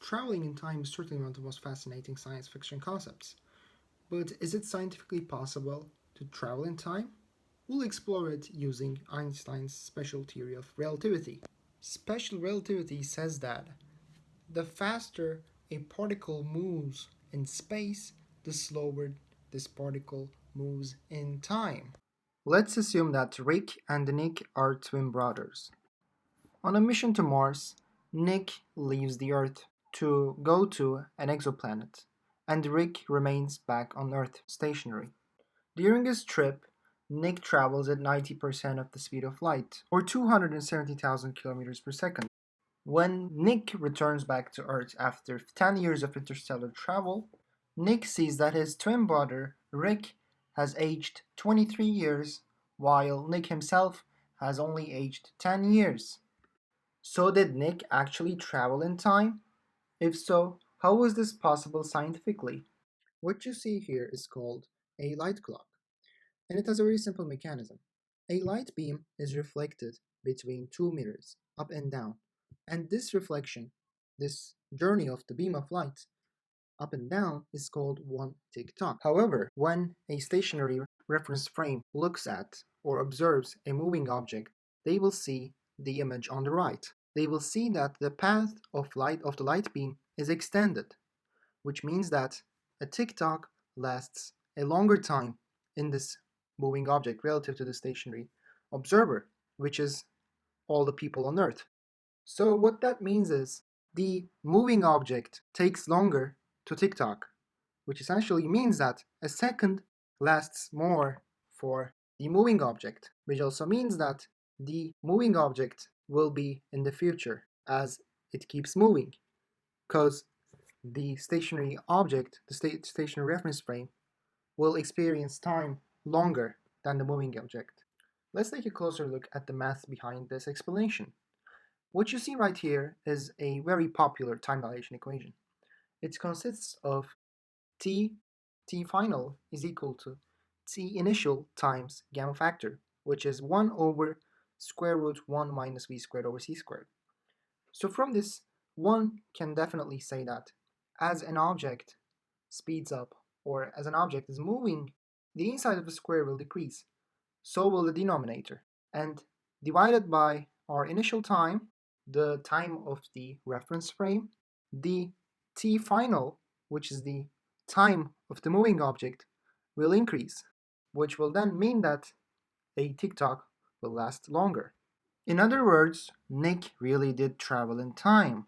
Traveling in time is certainly one of the most fascinating science fiction concepts. But is it scientifically possible to travel in time? We'll explore it using Einstein's special theory of relativity. Special relativity says that the faster a particle moves in space, the slower this particle moves in time. Let's assume that Rick and Nick are twin brothers. On a mission to Mars, Nick leaves the Earth to go to an exoplanet, and Rick remains back on Earth stationary. During his trip, Nick travels at 90% of the speed of light, or 270,000 kilometers per second. When Nick returns back to Earth after 10 years of interstellar travel, Nick sees that his twin brother, Rick, has aged 23 years, while Nick himself has only aged 10 years. So, did Nick actually travel in time? If so, how was this possible scientifically? What you see here is called a light clock, and it has a very simple mechanism. A light beam is reflected between two mirrors, up and down, and this reflection, this journey of the beam of light up and down, is called one tick tock. However, when a stationary reference frame looks at or observes a moving object, they will see the image on the right. They will see that the path of light of the light beam is extended, which means that a tick tock lasts a longer time in this moving object relative to the stationary observer, which is all the people on Earth. So what that means is the moving object takes longer to tick tock, which essentially means that a second lasts more for the moving object, which also means that the moving object will be in the future as it keeps moving, because the stationary object, the stationary reference frame, will experience time longer than the moving object. Let's take a closer look at the math behind this explanation. What you see right here is a very popular time dilation equation. It consists of t, t final is equal to t initial times gamma factor, which is 1 over square root 1 minus v squared over c squared. So from this, one can definitely say that as an object speeds up, or as an object is moving, the inside of the square will decrease. So will the denominator. And divided by our initial time, the time of the reference frame, the t final, which is the time of the moving object, will increase, which will then mean that a tick-tock will last longer. In other words, Nick really did travel in time.